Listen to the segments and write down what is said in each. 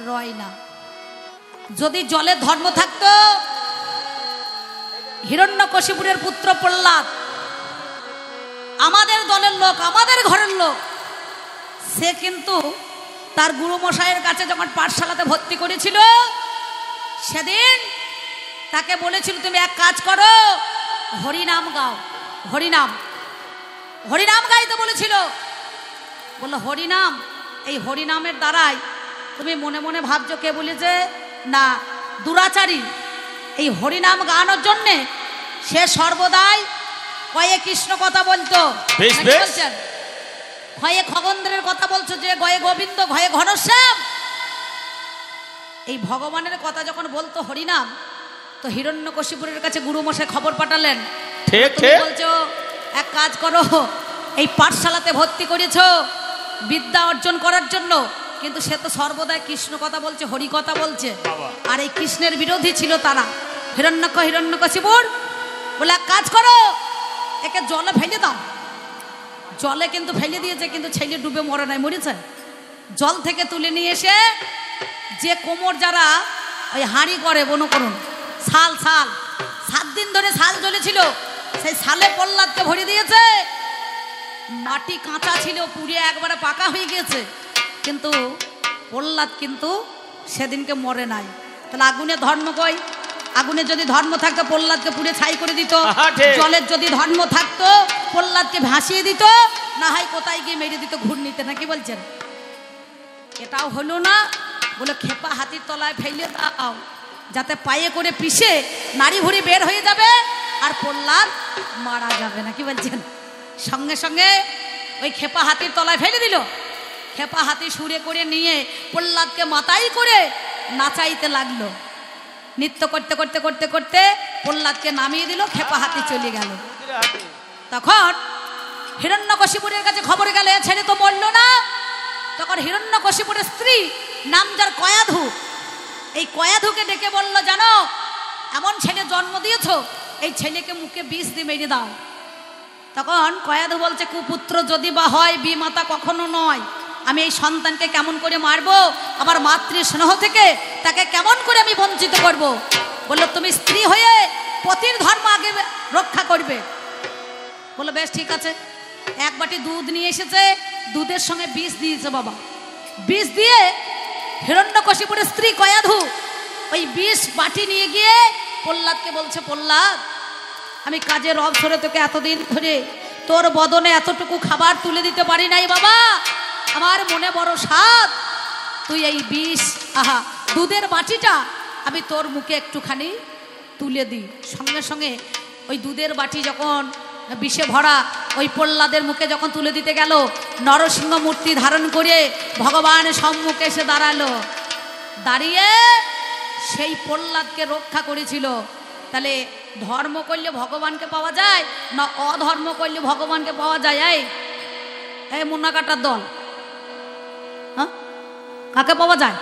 রয় না। যদি জলের ধর্ম থাকতো, হিরণ্যকশিপুরের পুত্র প্রহ্লাদ আমাদের দলের লোক, আমাদের ঘরের লোক, সে কিন্তু তার গুরুমশাইয়ের কাছে যখন পাঠশালাতে ভর্তি করেছিল, সেদিন তাকে বলেছিল তুমি এক কাজ করো, হরিনাম গাও। হরিনাম, হরিনাম গাইতে বলেছিল। বললো হরিনাম, এই হরিনামের দ্বারাই তুমি মনে মনে ভাবছো কে বলেছে? না, দুরাচারী। এই হরিনাম গানোর জন্যে সে সর্বদাই কয়ে কৃষ্ণ কথা বলতো, বলছেন হয়ে খগেন্দ্রের কথা বলছো, যে গয়ে গোবিন্দ ঘয়ে ঘনশ্যাম। এই ভগবানের কথা যখন বলতো হরিনাম, তো হিরণ্যকশিপুরের কাছে গুরুমশাই খবর পাঠালেন, তুমি বলছো এক কাজ করো, এই পাঠশালাতে ভর্তি করেছো বিদ্যা অর্জন করার জন্য, কিন্তু সে তো সর্বদাই কৃষ্ণ কথা বলছে, হরি কথা বলছে। আর এই কৃষ্ণের বিরোধী ছিল তারা, হিরণ্যকশিপুর। বলে এক কাজ করো, একে জলে ফেলে দাও। জলে কিন্তু ফেলে দিয়েছে, কিন্তু ছেলে ডুবে মরে নাই, মরেছে। জল থেকে তুলে নিয়ে এসে যে কোমর যারা ওই হাঁড়ি করে, মনে করুন শাল, 7 দিন ধরে শাল জ্বলেছিল, সেই শালে প্রহ্লাদকে ভরে দিয়েছে। মাটি কাঁচা ছিল, পুড়ে একবারে পাকা হয়ে গিয়েছে, কিন্তু প্রহ্লাদ কিন্তু সেদিনকে মরে নাই। তাহলে আগুনে ধর্ম কই? আগুনে যদি ধর্ম থাকতো প্রহ্লাদকে পুড়ে ছাই করে দিত। জলের যদি ধর্ম থাকতো প্রহ্লাদকে ভাসিয়ে দিত, না হয় কোথায় গিয়ে মেরে দিত ঘূর্ণিতে, নাকি বলছেন? এটাও হলো না। বলে খেপা হাতির তলায় ফেলে দাও, যাতে পায়ে করে পিষে নাড়ি ভুড়ি বের হয়ে যাবে আর প্রহ্লাদ মারা যাবে, নাকি বলছেন? সঙ্গে সঙ্গে ওই খেপা হাতির তলায় ফেলে দিল। খেপা হাতি সুরে করে নিয়ে প্রহ্লাদকে মাথায় করে নাচাইতে লাগলো। নৃত্য করতে করতে করতে করতে প্রহ্লাদকে নামিয়ে দিল, খেপা হাতি চলে গেল। তখন হিরণ্যকশিপুরের কাছে খবর গেল, ছেলে তো মরল না। তখন হিরণ্যকশিপুরের স্ত্রী, নাম যার কয়াধু, এই কয়াধুকে ডেকে বলল, জানো এমন ছেলে জন্ম দিয়েছ, এই ছেলেকে মুখে বিষ দিয়ে মেরে দাও। তখন কয়াধু বলছে, কুপুত্র যদি বা হয়, বিমাতা কখনো নয়। আমি এই সন্তানকে কেমন করে মারবো? আমার মাতৃ স্নেহ থেকে তাকে কেমন করে আমি বঞ্চিত করব? বললো তুমি স্ত্রী হয়ে পতির ধর্ম আগে রক্ষা করবে। বললো বেশ ঠিক আছে। এক বাটি দুধ নিয়ে এসেছে, দুধের সঙ্গে বিষ দিয়েছে বাবা। বিষ দিয়ে হিরণ্যকশিপুরের স্ত্রী কয়াধু ওই বিষ বাটি নিয়ে গিয়ে প্রহ্লাদকে বলছে, প্রহ্লাদ আমি কাজের অবসরে তোকে এতদিন ধরে তোর বদনে এতটুকু খাবার তুলে দিতে পারি নাই বাবা, আমার মনে বড় স্বাদ। তুই এই বিষ, দুধের বাটিটা আমি তোর মুখে একটুখানি তুলে দিই। সঙ্গে সঙ্গে ওই দুধের বাটি যখন বিষে ভরা ওই প্রহ্লাদের মুখে যখন তুলে দিতে গেল, নরসিংহ মূর্তি ধারণ করে ভগবান সম্মুখে এসে দাঁড়ালো। দাঁড়িয়ে সেই প্রহ্লাদকে রক্ষা করেছিল। তাহলে ধর্ম করলে ভগবানকে পাওয়া যায় না অধর্ম করলে ভগবানকে পাওয়া যায়? এই মুন্না কাটার দল, হ্যাঁ, কাকে পাওয়া যায়?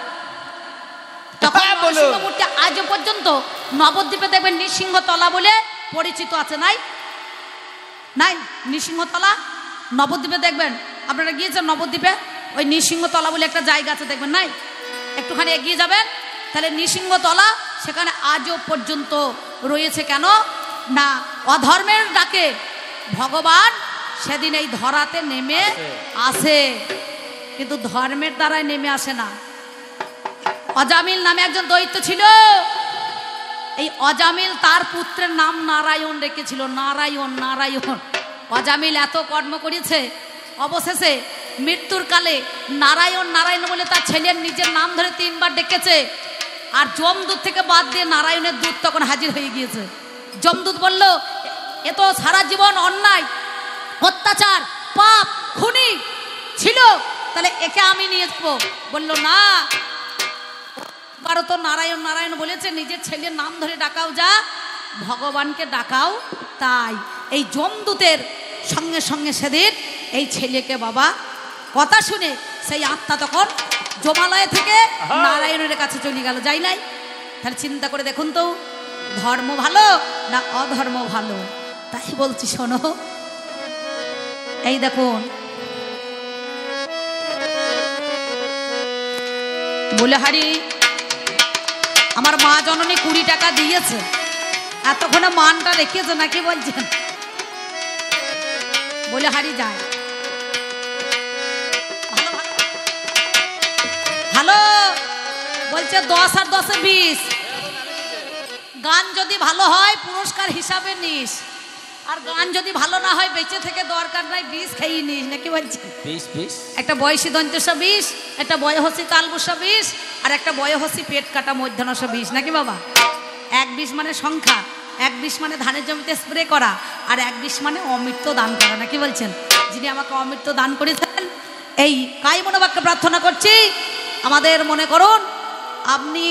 মূর্তি আজ পর্যন্ত নবদ্বীপে দেখবেন নৃসিংহতলা বলে পরিচিত আছে, নাই? নাই নৃসিংহতলা নবদ্বীপে দেখবেন, আপনারা গিয়েছেন নবদ্বীপে, ওই নৃসিংহতলা বলে একটা জায়গা আছে, দেখবেন নাই? একটুখানি এগিয়ে যাবেন, তাহলে নৃসিংহতলা, সেখানে আজও পর্যন্ত রয়েছে। কেন না অধর্মের ডাকে ভগবান সেদিন এই ধরাতে নেমে আসে, কিন্তু ধর্মের দ্বারাই নেমে আসে না। অজামিল নামে একজন দৈত্য ছিল। এই অজামিল তার পুত্রের নাম নারায়ণ রেখেছিল, নারায়ণ নারায়ণ। অজামিল এত কর্ম করেছে, অবশেষে মৃত্যুর কালে নারায়ণ নারায়ণ বলে তার ছেলের নিজের নাম ধরে 3 বার ডেকেছে। আর যমদূত থেকে বাদ দিয়ে নারায়ণের দূত তখন হাজির হয়ে গিয়েছে। যমদূত বলল, এ তো সারা জীবন অন্যায়, অত্যাচার, পাপ, খুনি ছিল, তাহলে একে আমি নিয়ে যাবো। বলল না, পারো তো নারায়ণ নারায়ণ বলেছে, নিজের ছেলের নাম ধরে ডাকাও, যা ভগবানকে ডাকাও তাই। এই যমদূতের সঙ্গে সঙ্গে সেদিন এই ছেলেকে বাবা কথা শুনে সেই আত্মা তখন জমালয় থেকে নারায়ণের কাছে চলে গেল, যাই নাই? তাহলে চিন্তা করে দেখুন তো, ধর্ম ভালো না অধর্ম ভালো? তাই বলছি শোনো, এই দেখুন বলে হারি আমার মা জননী 20 টাকা দিয়েছে, এতক্ষণে মানটা রেখেছে নাকি বলছেন? বলে হারি যায় ভালো বলছে 10 আর 10 20। গান যদি ভালো হয় পুরস্কার হিসাবে নিস, আর গান যদি ভালো না হয় বেঁচে থেকে দরকার নাই, 20 খেয়ে নিস নাকি বলছেন? 20 একটা বয়সী দন্তসা 20, একটা বয়সী তালবসা 20, আর একটা বয়সী পেট কাটা মধ্যাহ্নসা 20 নাকি বাবা? 1-20 মানে সংখ্যা, 1-20 মানে ধানের জমিতে স্প্রে করা, আর 1-20 মানে অমৃত দান করা নাকি বলছেন? যিনি আমাকে অমৃত দান করেছেন এই কাই মনোবাক্যে প্রার্থনা করছি, আমাদের মনে করুন আপনি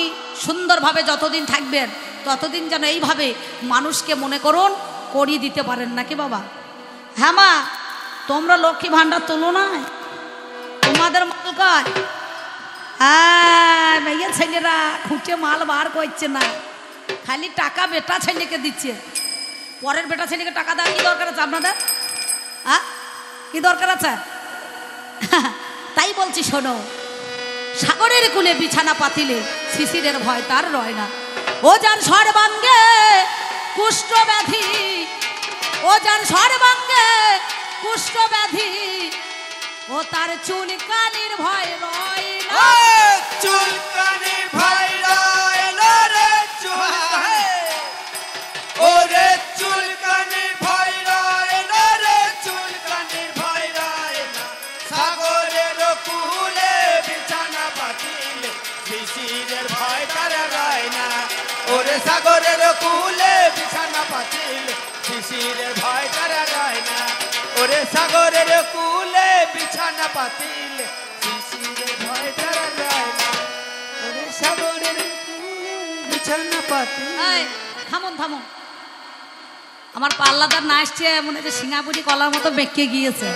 সুন্দরভাবে যতদিন থাকবেন ততদিন যেন এইভাবে মানুষকে মনে করুন করিয়ে দিতে পারেন নাকি বাবা? হ্যাঁ মা, তোমরা লক্ষ্মী ভাণ্ডার তুলো না, তোমাদের মালকায়। হ্যাঁ মেয়ে ছেলেরা খুঁটে মাল বার করছে না, খালি টাকা বেটা ছেলেকে দিচ্ছে, পরের বেটা ছেলেকে টাকা দেওয়ার কি দরকার আছে আপনাদের? হ্যাঁ কি দরকার আছে? তাই বলছি শোনো, সাগরের কূলে বিছানা পাতিলে শিশিরের ভয় তার রয় না। ও যার সর্বাঙ্গে কুষ্ঠ ব্যাধি, ও যার সর্বাঙ্গে কুষ্ঠ ব্যাধি, ও তার চুলকানির ভয় রয় না। চুলকানির ভয় রয় না রে, ওরে চুলকানির ভয় রয় না রে, চুলকানির ভয় রয় না। সাগরের কূলে বিছানা পাতিলে শিশিরের ভয় তার রয় না। ওরে সাগরের কূলে বিছানা পাতিলে শিশিরের ভয় তার রয় না। ওরে সাগরের কূলে বিছানা পাতিলে শিশিরের ভয় তার রয় না। ওরে সাগরের কূলে বিছানা পাতিলে। থামুন থামুন, আমার পাল্লাদার না আসছে মনে হচ্ছে সিঙ্গাপুরি কলার মতো বেঁকে গিয়েছে।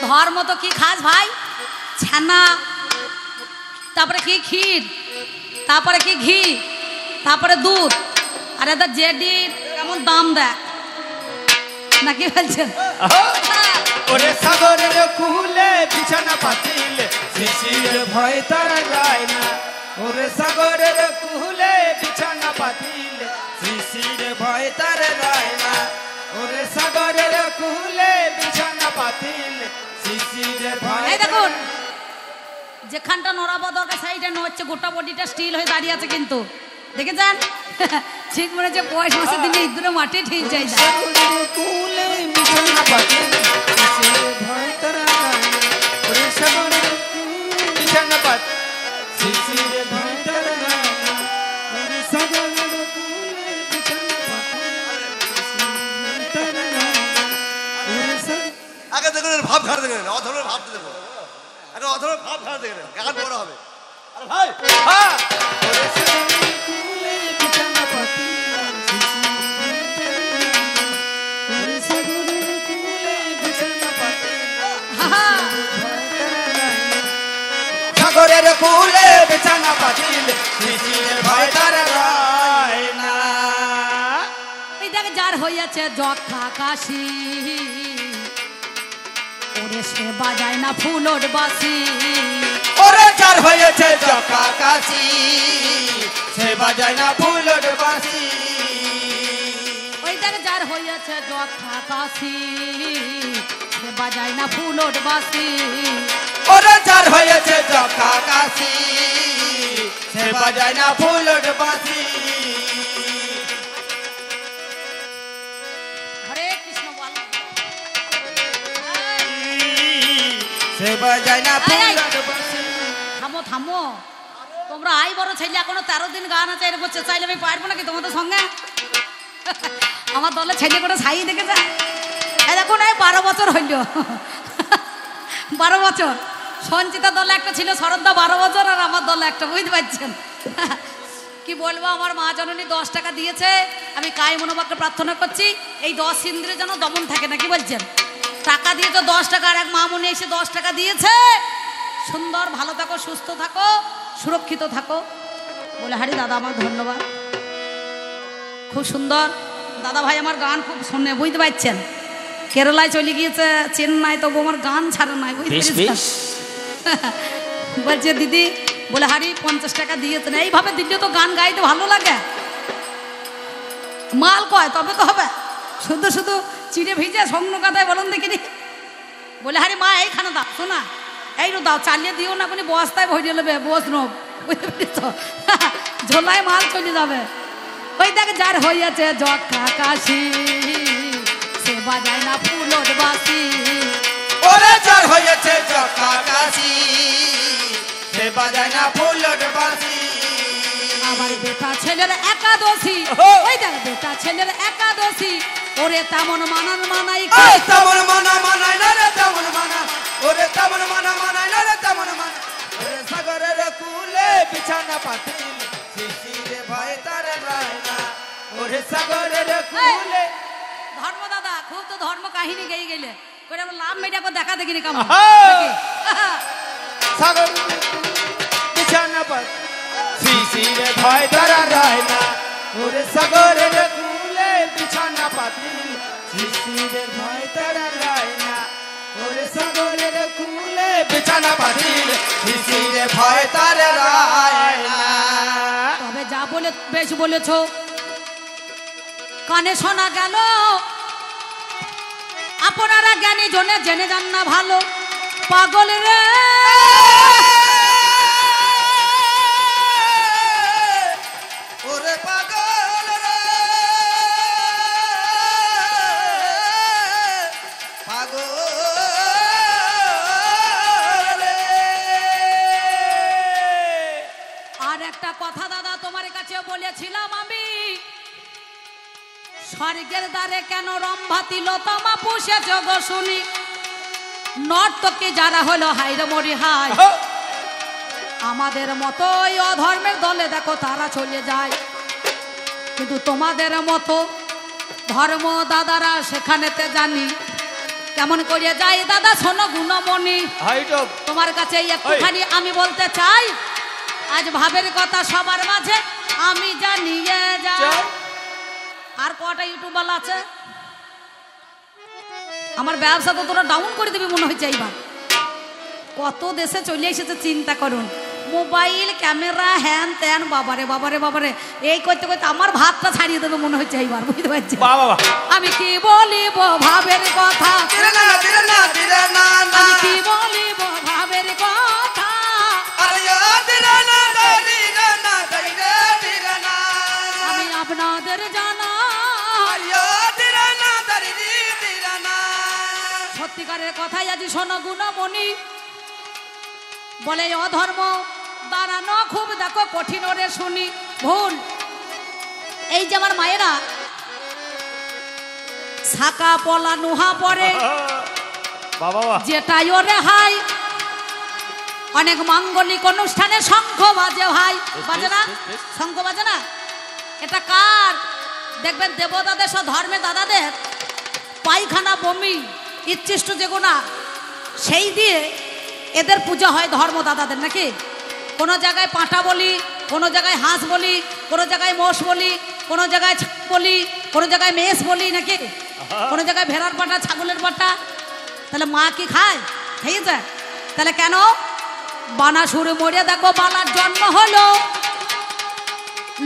ধর মতো কি খাস ভাই? ছানা, তারপরে কি ক্ষীর, তারপরে কি ঘি, তারপরে দুধ, আর এদের জেডির কেমন দাম দেয় নাকি বলছেন? ওরে সাগরের কূলে বিছানা পাতিলে শিশিরের ভয় তার রয় না। ওরে সাগরের কূলে বিছানা পাতিলে শিশিরের ভয় তার রয় না। ওরে সাগরের কূলে বিছানা পাতিলে শিশিরের ভয়। এই দেখুন, যেখানটা নড়াবো দরকার সাইডে নড়ছে, গোটা বডিটা স্টিল হয়ে দাঁড়িয়ে আছে, কিন্তু দেখে যান ঠিক মনে হচ্ছে পয়স মাসে দিনে ইঁদুরে মাঠে ঠিক যায় না। কূলে বিছানা পাতিলে শিশিরের ভয় তার রয় না। ওরে সাগরের কূলে বিছানা পাতিলে শিশিরের ভয় তার রয় না। ওরে সাগরের কূলে বিছানা পাতিলে শিশিরের ভয় তার রয় না। ওরে সাগরের আগে দেখুন ভাব ঘাড় দেখেন, অধরের ভাব দেখুন, আগে অধরের ভাব ঘাড় দেখেন, গান বড় হবে। আরে ভাই হ্যাঁ, ওরে সাগরের কূলে বিছানা পাতিলে ওরে সাগরের কূলে বিছানা পাতিলে সাগরের কূলে বিছানা পাতিলে শিশিরের ভয় তার রয় না। এই দেখ যার হইয়াছে যক্ষা কাশি, ওরে সে বাজায় না ফুলোর বাসি। ওরে যার হয়েছে যক্ষা কাশি, সে বাজায় না ফুলোর বাঁশি। ওই দেখ যার হইয়াছে যক্ষা কাশি, সে বাজায় না ফুলোর বাসি। ওরে যার হয়েছে যক্ষা কাশি, সে বাজায় না ফুলোর বাঁশি। হরে কৃষ্ণ বল। সে বাজায় না ফুলোর বাঁশি। থামো থামো, তোমরা আই বড় ছেলে, এখনো 13 দিন গান আছে, এর বলছে চাইলে আমি পারবো নাকি তোমাদের সঙ্গে? আমার দলে ছেলে করে ছাই দেখে যায়। এই দেখুন, এই 12 বছর হইল, 12 বছর। সঞ্চিতা দলে একটা ছিল, শরদ্দা 12 বছর, আর আমার দলে একটা, বুঝতে পারছেন? কি বলবো, আমার মা জননী 10 টাকা দিয়েছে। আমি কাই মনোবাক্যে প্রার্থনা করছি এই 10 ইন্দ্রিয় যেন দমন থাকে নাকি বলছেন? টাকা দিয়ে তো 10 টাকা, আর এক মা মনে এসে 10 টাকা দিয়েছে। সুন্দর ভালো থাকো, সুস্থ থাকো, সুরক্ষিত থাকো। বলে হারি দাদা আমার ধন্যবাদ, খুব সুন্দর দাদা ভাই আমার গান খুব শুনে, বুঝতে পারছেন? কেরালায় চলে গিয়েছে, চেন্নাই, তবু আমার গান ছাড়া নাই, বুঝতে পারছেন? বলছে দিদি বলে হারি 50 টাকা দিয়েছে না, এইভাবে দিলে তো গান গাইতে ভালো লাগে, মাল কয় তবে তো হবে, শুধু শুধু চিড়ে ভিজে স্বর্ণ কাদায় বলুন দেখিনি। বলে হারি মা এইখানে দাও, শোনা এই দাও, চালিয়ে দিও না, কোনো বস্তায় ভরিয়ে নেবে, বস নব, বুঝতে পেরেছ, ঝোলায় মাল চলে যাবে। ওই দেখ যার হয়েছে জকা কাশি, সে বাজায় না ফুলর বাসি। ওরে যার হয়েছে জকা কাশি, সে বাজায় না ফুলর বাসি। আমার বেটা ছেলের একাদশী, ওই দেখ বেটা ছেলের একাদশী, ওরে তেমন মানান মানাই, তেমন মানা মানাই না রে তেমন মানা, ওরে তেমন মানা মানাই না রে তেমন মানা। ওরে সাগরের কুলে বিছানা পাতিল, শিশিরে ভয় তার রায় না। ওরে সাগরের কুলে। ধর্ম দাদা খুব তো ধর্ম কাহিনী গেয়ে গেলে করে আমার লাভ মেয়েটা দেখা দেখিনি কেমন সাগর বিছানা পাতিল, শিশিরে ভয় তার রায় না। ওরে সাগরের কুলে বিছানা পাতিল, শিশিরে ভয় তার রায় না। ওরে সাগরের কুলে বিছানা পাতিল, শিশিরে ভয় তার রায় না। তবে যা বলে বেশ বলেছ, কানে শোনা গেল, আপনারা জ্ঞানী জনে জেনে যান না ভালো, পাগল রে ওরে পাগল রে, পাগল রে। আর একটা কথা দাদা তোমার কাছে বলেছিলাম আমি, স্বর্গের দ্বারে কেন রম্ভা তিলোত্তমা পুষেছ গো শুনি, নর্তকী যারা হলো হাইরে মরি হাই, আমাদের মতোই অধর্মের দলে দেখো তারা চলে যায়, কিন্তু তোমাদের মতো ধর্ম দাদারা সেখানেতে জানি কেমন করে যায়। দাদা শোনো গুণমণি, তোমার কাছে একটুখানি আমি বলতে চাই, আজ ভাবের কথা সবার মাঝে আমি জানিয়ে যাই। আর কটা ইউটিউবার আছে, আমার ব্যবসা তো তোরা ডাউন করে দিবি মনে হচ্ছে এইবার, কত দেশে চলে এসেছে চিন্তা করুন, মোবাইল ক্যামেরা হ্যান ত্যান, বাবারে বাবারে বাবারে, এই করতে করতে আমার ভাতটা ছাড়িয়ে দেবে মনে হচ্ছে এইবার, বুঝতে পারছি। আমি কি বলিব ভাবের কথা, আমি কি বলিব ভাবের কথা, আমি আপনাদের জানা সত্যিকারের কথাই আজি শোনো গুণমণি, বলে অধর্ম দাঁড়ানো খুব দেখো কঠিন ওরে শুনি ভুল। এই যে আমার মায়েরা শাকা পলা নুহা পরে, যেটাই ওরে হাই, অনেক মাঙ্গলিক অনুষ্ঠানে শঙ্খ বাজে ভাই, বাজে না শঙ্খ বাজে না, এটা কার দেখবেন দেবতাদের সব ধর্মে দাদাদের পায়খানা বমি ইচ্ছিষ্ট যেগুনা সেই দিয়ে এদের পূজা হয় ধর্ম দাদাদের নাকি। কোনো জায়গায় পাঁঠা বলি, কোনো জায়গায় হাঁস বলি, কোনো জায়গায় মোষ বলি, কোনো জায়গায় বলি, কোনো জায়গায় মেষ বলি নাকি, কোনো জায়গায় ভেড়ার পাটা ছাগলের পাটা। তাহলে মা কি খায়? খেয়েছে। তাহলে কেন? বানাসুর মরে দেখো বালার জন্ম হলো,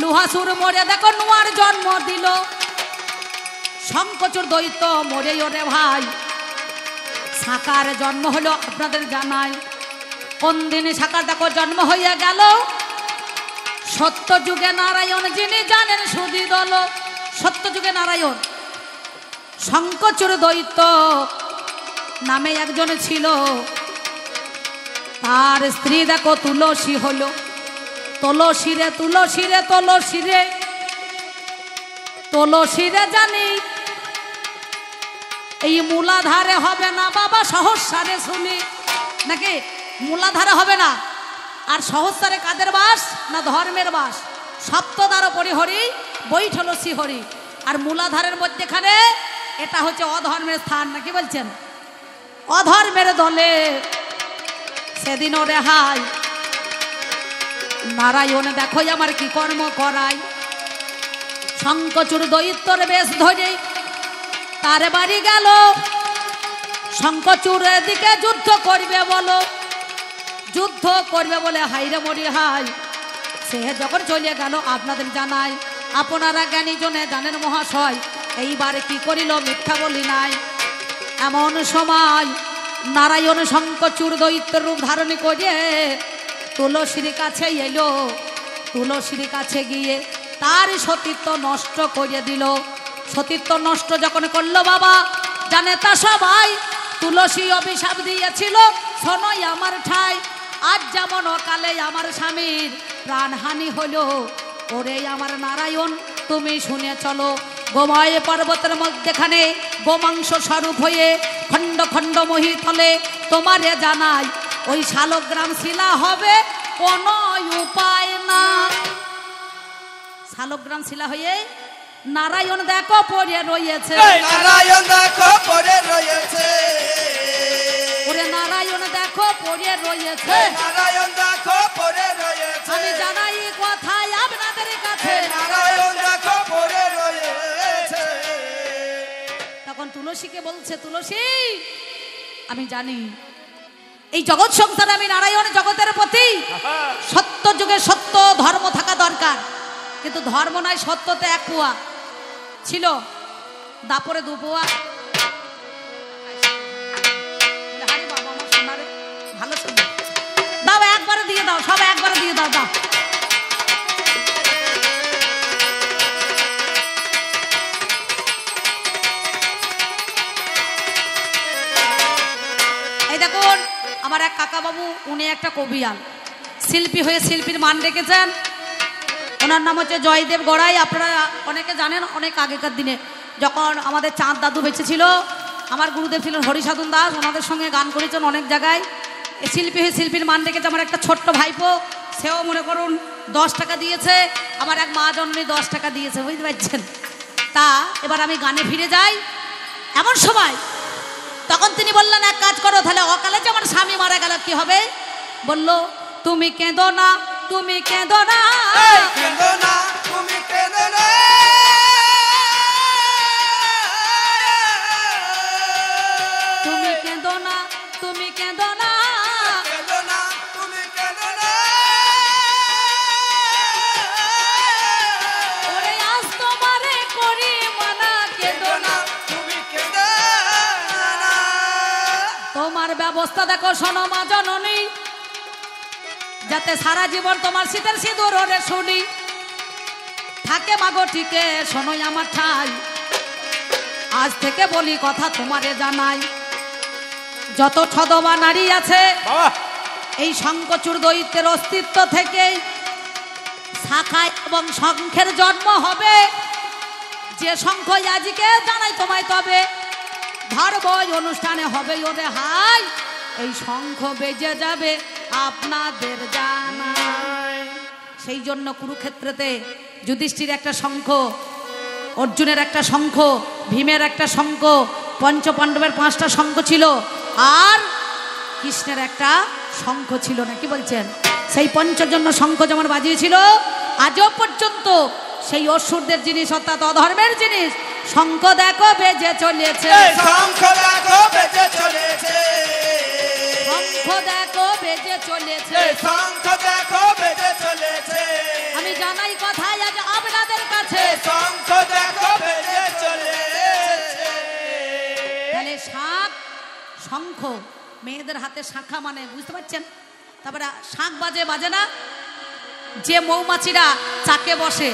লোহাসুর মরে দেখো নোয়ার জন্ম দিল, শঙ্কচুর দৈত্য মরে ওরে ভাই শাকার জন্ম হলো আপনাদের জানাই। কোন দিনে শাকার দেখো জন্ম হইয়া গেল, সত্য যুগে নারায়ণ যিনি জানেন সুধি দল, সত্য যুগে নারায়ণ। শঙ্কচুর দৈত্য নামে একজন ছিল, তার স্ত্রী দেখো তুলসী হলো, তুলসীরে তুলসীরে তুলসীরে তুলসীরে জানি এই মূলাধারে হবে না বাবা, সহস্রারে শুনি নাকি, মূলাধারে হবে না। আর সহস্রারে কাদের বাস? না ধর্মের বাস। সপ্তদ্বার পরিহরি বৈঠল শ্রীহরি, আর মূলাধারের মধ্যেখানে এটা হচ্ছে অধর্মের স্থান নাকি বলছেন। অধর্মের দলে সেদিন ওরে হাই নারায়ণ দেখো আমার কি কর্ম করাই। শঙ্কচুর দৈত্যর বেশ ধরে তার বাড়ি গেল, শঙ্কচুর এদিকে যুদ্ধ করবে বলো, যুদ্ধ করবে বলে হাইরে মরি হাই। সে যখন চলে গেল আপনাদের জানাই, আপনারা জ্ঞানী জনে জানেন মহাশয়, এইবারে কি করিল মিথ্যা বলি নাই। এমন সময় নারায়ণ শঙ্কচূড় দৈত্যের রূপ ধারণ করে তুলসীর কাছে এলো। তুলসীর কাছে গিয়ে তার সতীত্ব নষ্ট করে দিল। সতীত্ব নষ্ট যখন করলো বাবা, জানে তা সবাই, তুলসী অভিশাপ দিয়েছিল শোনোই আমার ঠাই। আজ যেমন অকালে আমার স্বামীর প্রাণহানি হলো, ওরে আমার নারায়ণ তুমি শুনে চলো। গোময় পর্বতের মধ্যেখানে গোমাংস স্বরূপ হয়ে খণ্ড খণ্ড মহিতলে তোমারে জানাই, ওই শালগ্রাম শিলা হবে কোনো উপায় না। শালগ্রাম শিলা হয়ে নারায়ণ দেখো পড়ে রয়েছে, নারায়ণ দেখো পড়ে রয়েছে, ওরে নারায়ণ দেখো পড়ে রয়েছে। নারায়ণ দেখো পড়ে রয়েছে, আমি জানাই কথাই আপনাদের কাছে, নারায়ণ দেখো পড়ে রয়েছে। তখন তুলসীকে বলছে, তুলসী আমি জানি এই জগৎ সংসারে আমি নারায়ণ জগতের প্রতি, সত্য যুগে সত্য ধর্ম থাকা দরকার, কিন্তু ধর্ম নাই সত্যতে এক পোয়া ছিল, দাপরে দু পোয়া। আরে বাবা আমার সোনারে ভালো শুনে দাও, একবারে দিয়ে দাও, সব একবারে দিয়ে দাও, দাও। এই দেখুন আমার এক কাকা বাবু, উনি একটা কবিয়াল শিল্পী হয়ে শিল্পীর মান রেখেছেন। ওনার নাম হচ্ছে জয়দেব গড়াই। আপনারা অনেকে জানেন, অনেক আগেকার দিনে যখন আমাদের চাঁদ দাদু বেঁচে ছিল, আমার গুরুদেব ছিলেন হরিসাধন দাস, ওনাদের সঙ্গে গান করেছেন অনেক জায়গায়। শিল্পী হয়ে শিল্পীর মান রেখেছে। আমার একটা ছোট্ট ভাইপো, সেও মনে করুন 10 টাকা দিয়েছে, আমার এক মা জননী 10 টাকা দিয়েছে, বুঝতে পারছেন। তা এবার আমি গানে ফিরে যাই। এমন সময় তখন তিনি বললেন, এক কাজ করো, তাহলে অকালে যে আমার স্বামী মারা গেল কি হবে? বলল, তুমি কেঁদো না, তুমি কেঁদো না, কেঁদো না, তুমি কেঁদো না, তুমি কেঁদো না, তুমি কেঁদো না, কেঁদো না, তুমি কেঁদো না, ওরে আজ তোমারে করি মানা, কেঁদো না। তুমি কেঁদো না। তোমার ব্যবস্থা দেখো শোনো মা জননী, যাতে সারা জীবন তোমার শীতের সিঁদুর ওরে শুনি থাকে মাগো টিকে, শোনোই আমার ঠাই। আজ থেকে বলি কথা তোমারে জানাই, যত ছদমা নারী আছে এই শঙ্কচূড় দৈত্যের অস্তিত্ব থেকেই শাখায় এবং শঙ্খের জন্ম হবে। যে শঙ্খ আজকে জানাই তোমায়, তবে ধর্ম অনুষ্ঠানে হবে ওরে হাই, এই শঙ্খ বেজে যাবে আপনাদের জানাই। সেই জন্য কুরুক্ষেত্রেতে যুধিষ্ঠির একটা শঙ্খ, অর্জুনের একটা শঙ্খ, ভীমের একটা শঙ্খ, পঞ্চপাণ্ডবের 5টা শঙ্খ ছিল, আর কৃষ্ণের একটা শঙ্খ ছিল না, কি বলছেন? সেই পঞ্চজন্য শঙ্খ যেমন বাজিয়েছিল, আজও পর্যন্ত সেই অসুরদের জিনিস অর্থাৎ অধর্মের জিনিস শঙ্খ দেখো বেজে চলেছে, শঙ্খ দেখো বেজে চলেছে, শঙ্খ দেখো বেজে চলেছে, শঙ্খ দেখো বেজে চলেছে। আমি জানাই কথাই আজ আপনাদের কাছে, শঙ্খ দেখো বেজে চলেছে। তাহলে শাঁখ শঙ্খ মেয়েদের হাতে শাঁখা মানে বুঝতে পারছেন। তারপরে শাঁখ বাজে বাজে না, যে মৌমাছিরা চাকে বসে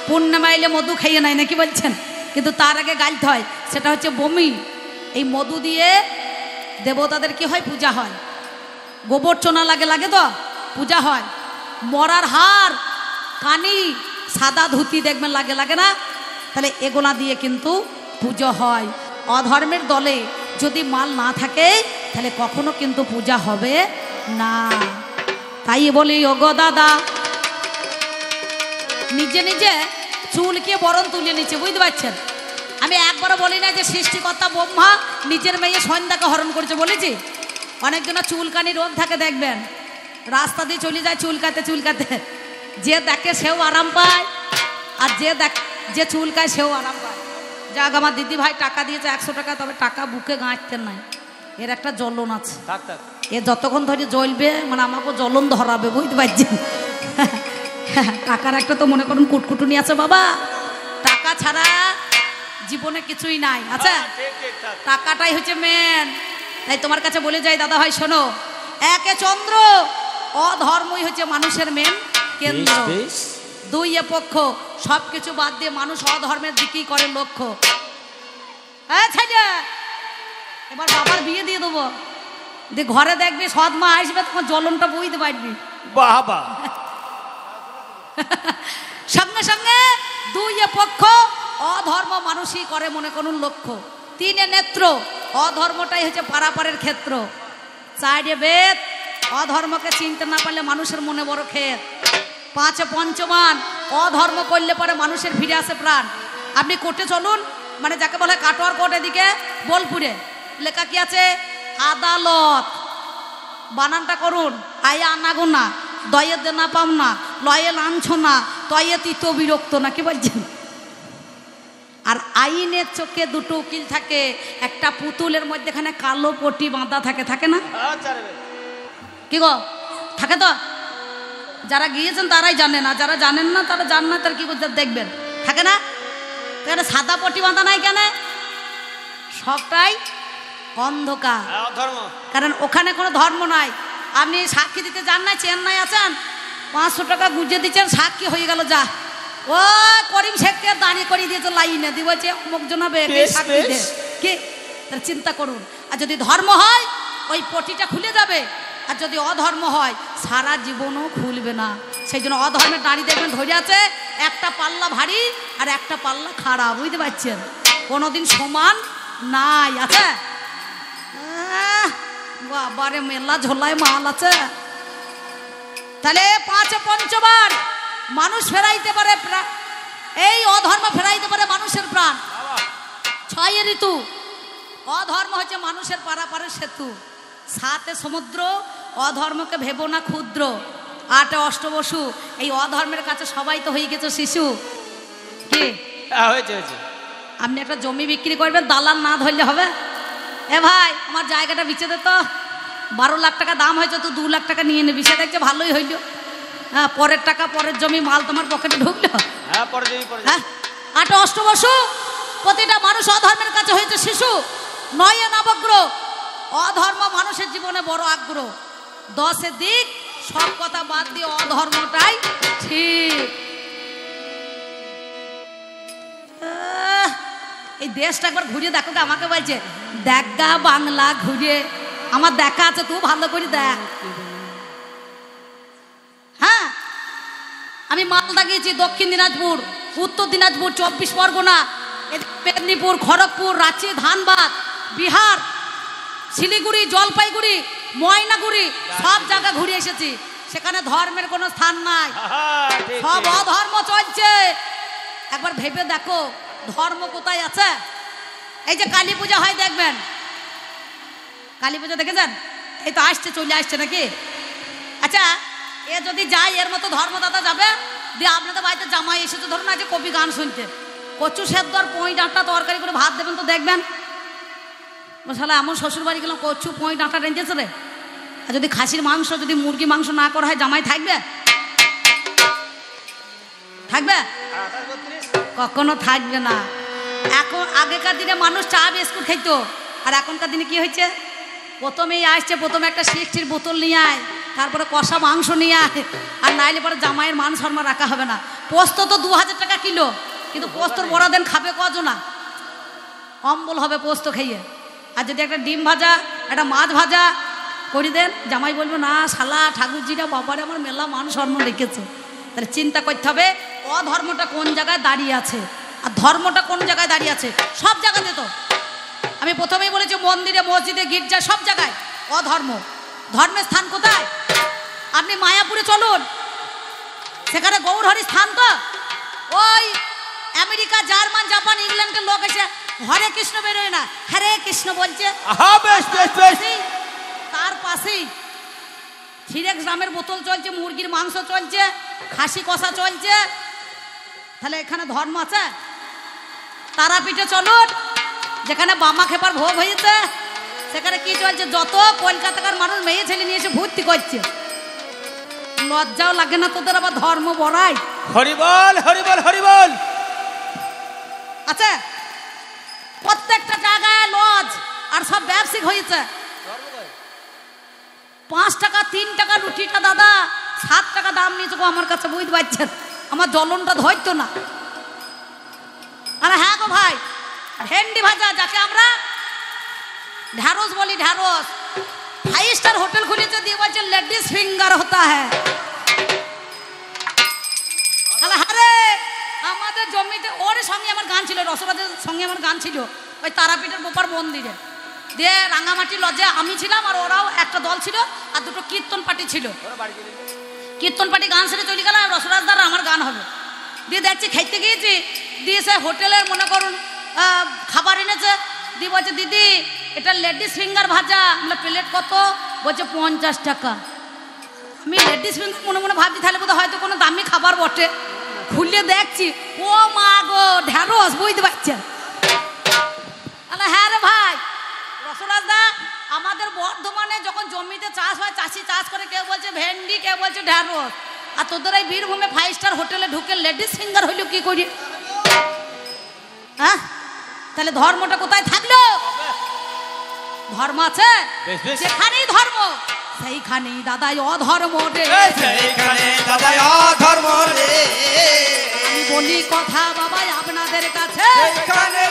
পূর্ণিমা এলে মধু খাইয়ে নেয় নাকি বলছেন, কিন্তু তার আগে গাইতে হয়, সেটা হচ্ছে বমি। এই মধু দিয়ে দেবতাদের কি হয়, পূজা হয়। গোবর চোনা লাগে লাগে তো পূজা হয়। মরার হার, কানি, সাদা ধুতি দেখবেন লাগে লাগে না, তাহলে এগুলা দিয়ে কিন্তু পুজো হয়। অধর্মের দলে যদি মাল না থাকে তাহলে কখনো কিন্তু পূজা হবে না। তাই বলি ওগো দাদা, নিজে নিজে চুলকে বরণ তুলে নিচ্ছে, বুঝতে পারছেন। আমি একবারও বলি না যে সৃষ্টিকর্তা ব্রহ্মা নিজের মেয়ে সন্ধ্যাকে হরণ করেছে, বলেছি। অনেকজনের চুলকানি রোগ থাকে দেখবেন, রাস্তা দিয়ে চলে যায় চুলকাতে চুলকাতে, যে দেখে সেও আরাম পায়, আর যে চুলকায় সেও আরাম পায়। যাক, আমার দিদি ভাই টাকা দিয়েছে 100 টাকা, তবে টাকা বুকে গাঁটতেন নাই, এর একটা জ্বলন আছে। এ যতক্ষণ ধরে জ্বলবে মানে আমাকে জ্বলন ধরাবে, বুঝতে পারছেন? টাকার একটা তো মনে করুন কুটকুটুনি আছে বাবা, টাকা ছাড়া জীবনে কিছুই নাই। আচ্ছা, টাকাটাই হচ্ছে মেন। তাই তোমার কাছে বলে যাই দাদা ভাই শোনো, একে চন্দ্র, অধর্মই হচ্ছে মানুষের মেন কেন্দ্র। দুই এ পক্ষ, সব কিছু বাদ দিয়ে মানুষ অধর্মের দিকেই করে লক্ষ্য। এবার বাবার বিয়ে দিয়ে দেবো, দিয়ে ঘরে দেখবি সৎ মা আসবে, তোমার জ্বলনটা বুঝতে পারবি। বাবা সঙ্গে সঙ্গে দুই এ পক্ষ, অধর্ম মানুষই করে মনে করুন লক্ষ্য। তিনে নেত্র, অধর্মটাই হচ্ছে পারাপারের ক্ষেত্র। চারে বেদ, অধর্মকে চিনতে না পারলে মানুষের মনে বড় ক্ষেত। পাঁচে পঞ্চমান, অধর্ম করলে পরে মানুষের ফিরে আসে প্রাণ। আপনি কোর্টে চলুন, মানে যাকে বলে কাটোয়ার কোর্ট, এদিকে বোলপুরে লেখা কি আছে? আদালত। বানানটা করুন, আয়ে আনাগোনা, দয়ে দেনা পাম না, লয়ে লাঞ্ছ না, তয়ে তিত বিরক্ত না, কি বলছেন? আর আইনের চোখে দুটো উকিল থাকে, একটা পুতুলের মধ্যেখানে কালো পটি বাঁধা থাকে, থাকে না? কি গো, থাকে তো? যারা গিয়েছেন তারাই জানে না, যারা জানেন না তারা জান না, তারা কি করতে দেখবেন, থাকে না? কেন সাদা পটি বাঁধা নাই কেন? সবটাই অন্ধকার, কারণ ওখানে কোনো ধর্ম নাই। আপনি সাক্ষী দিতে যান না, চেন্নাই আছেন, 500 টাকা গুঁজে দিচ্ছেন, সাক্ষী হয়ে গেল, যা ও করিম শেখকে দাঁড়িয়ে করিয়ে দিয়েছে লাইনে দিয়ে, বলছে অমুক জনাবে সাক্ষী দে, কি? তার চিন্তা করুন। আর যদি ধর্ম হয় ওই পটিটা খুলে যাবে, আর যদি অধর্ম হয় সারা জীবনও খুলবে না। সেই জন্য অধর্মের দাঁড়িয়ে দেখবেন ধরে আছে, একটা পাল্লা ভারী আর একটা পাল্লা খারাপ, বুঝতে পারছেন? কোনোদিন সমান নাই। আছে বাবারে, মেলা ঝোলায় মাল আছে। তাহলে পাঁচে পঞ্চবার মানুষ ফেরাইতে পারে, এই অধর্ম ফেরাইতে পারে মানুষের প্রাণ। ছয় ঋতু, অধর্ম হচ্ছে মানুষের পারাপারের সেতু। সাতে সমুদ্র, অধর্মকে ভেবো না ক্ষুদ্র। আটে অষ্টবসু, এই অধর্মের কাছে সবাই তো হয়ে গেছে শিশু। কি আপনি একটা জমি বিক্রি করবেন, দালাল না ধরলে হবে? এ ভাই, আমার জায়গাটা বিচে দে তো, 12 লাখ টাকা দাম হয়েছে, তুই 2 লাখ টাকা নিয়ে নেবি, সে দেখছে ভালোই হইল। হ্যাঁ, পরের টাকা, পরের জমি, মাল তোমার পকেটে ঢুকলো। হ্যাঁ, আটে অষ্টবসু, প্রতিটা মানুষ অধর্মের কাছে হয়েছে শিশু। 9 নবগ্রহ, অধর্ম মানুষের জীবনে বড় আগ্রহ। 10 দিক, সব কথা বাদ দিয়ে অধর্মটাই ঠিক। এই দেশটা একবার ঘুরিয়ে দেখো, আমাকে বলছে দেখা বাংলা ঘুরে, আমার দেখা আছে, তুই ভালো করে দেখ। হ্যাঁ, আমি মালদা গিয়েছি, দক্ষিণ দিনাজপুর, উত্তর দিনাজপুর, 24 পরগনা, মেদিনীপুর, খড়গপুর, রাঁচি, ধানবাদ, বিহার, শিলিগুড়ি, জলপাইগুড়ি, ময়নাগুড়ি, সব জায়গা ঘুরে এসেছি। সেখানে ধর্মের কোনো স্থান নাই, সব অধর্ম চলছে। একবার ভেবে দেখো ধর্ম কোথায় আছে। এই যে কালী পূজা হয় দেখবেন, কালী পূজা দেখেছেন? এই তো আসছে, চলে আসছে নাকি? আচ্ছা, এ যদি যায়, এর মতো ধর্মদাতা যাবে, দিয়ে আপনাদের বাড়িতে জামাই এসেছে, ধরুন আজ কবি গান শুনতে, কচু সেদ্ধ আর পঁই ডাঁটা তরকারি করে ভাত দেবেন, তো দেখবেন শালা এমন শ্বশুর বাড়ি গেলাম, কচু পঁই ডাঁটা রেঁধেছে রে। আর যদি খাসির মাংস, যদি মুরগি মাংস না করা হয়, জামাই থাকবে? থাকবে? কখনো থাকবে না। এখন আগেকার দিনে মানুষ চা বিস্কুট খাইতো, আর এখনকার দিনে কি হয়েছে? প্রথমেই আসছে, প্রথমে একটা 60-র বোতল নিয়ে আয়, তারপরে কষা মাংস নিয়ে আয়, আর নাইলে পরে জামাইয়ের মান সম্মান রাখা হবে না। পোস্ত তো 2000 টাকা কিলো, কিন্তু পোস্তর বড় দেন খাবে কজনা? অম্বল হবে পোস্ত খাইয়ে। আর যদি একটা ডিম ভাজা, একটা মাছ ভাজা করে দেন, জামাই বলবে না শালা ঠাকুরজিরা বাবারে আমার মেলা মান সম্মান রেখেছে। তাহলে চিন্তা করতে হবে অধর্মটা কোন জায়গায় দাঁড়িয়ে আছে আর ধর্মটা কোন জায়গায় দাঁড়িয়ে আছে। সব জায়গাতে তো আমি প্রথমেই বলেছি, মন্দিরে, মসজিদে, গির্জা, সব জায়গায় অধর্ম। ধর্মের স্থান কোথায়? আপনি মায়াপুরে চলুন, সেখানে গৌরহরি স্থান। তো ওই আমেরিকা, জার্মান, জাপান, ইংল্যান্ডের লোক এসে হরে কৃষ্ণ বেরোয় না, হরে কৃষ্ণ বলছে। তার পাশেই ফিরেক্স গ্রামের বোতল চলছে, মুরগির মাংস চলছে, খাসি কষা চলছে। তাহলে এখানে ধর্ম আছে? তারাপীঠে চলুন, যেখানে বামা খেপার ভোগ হয়েছে, সেখানে কি চলছে, যত কলকাতাকার মানুষ মেয়ে ছেলে নিয়ে এসে ভর্তি করছে। লজ্জাও লাগে না তোদের, আবার ধর্ম বড়াই। হরিবল হরিবল হরিবল। আচ্ছা, প্রত্যেকটা জায়গায় লজ আর সব ব্যবসায়িক হয়েছে। 5 টাকা 3 টাকা রুটিটা দাদা 7 টাকা দাম নিয়েছে গো আমার কাছে, বুঝতে পারছেন? আমার জ্বলনটা ধরতো না। আরে হ্যাঁ গো ভাই, ভেন্ডি ভাজা যাকে আমরা ঢ্যাঁড়স বলি, ঢ্যাঁড়স 5 স্টার হোটেল খুলেছে, দিয়ে বলছে লেডিস ফিঙ্গার হতা হ্যাঁ। আরে আমাদের জমিতে ওর সঙ্গে আমার গান ছিল, রসবাদের সঙ্গে আমার গান ছিল ওই তারাপীঠের বোপার মন্দিরে। দিয়ে রাঙামাটি লজে আমি ছিলাম, আর ওরাও একটা দল ছিল, আর দুটো কীর্তন পার্টি ছিল। কীর্তন পার্টি গান সেরে চলে গেল, আর রসরাজদার আমার গান হবে। দিয়ে দেখছি খাইতে গিয়েছি, দিয়ে সে হোটেলের মনে করুন খাবার এনেছে, দিয়ে বলছে দিদি এটা লেডিস ফিঙ্গার ভাজা। আমরা প্লেট কত? বলছে 50 টাকা। আমি লেডিস ফিঙ্গার মনে মনে ভাবছি তাহলে বোধহয় হয়তো কোনো দামি খাবার বটে। খুললে দেখছি ও মা গো ঢ্যাঁড়স, বুঝতে পারছেন? হ্যাঁ রে ভাই রসরাজদা, আমাদের বর্ধমানে যখন জমিতে চাষ হয়, চাষি চাষ করে, কেউ বলছে ভেন্ডি, কেউ বলছে ঢ্যাঁড়স, আর তোদের এই বীরভূমে 5 স্টার হোটেলে ঢুকে লেডিস ফিঙ্গার হইলো কি করি? হ্যাঁ, তাহলে ধর্মটা কোথায় থাকলো? ধর্ম আছে যেখানেই ধর্ম, সেইখানেই দাদা অধর্ম রে। সেইখানে দাদা অধর্ম রে। আমি বলি কথা বাবা আপনাদের কাছে, সেইখানে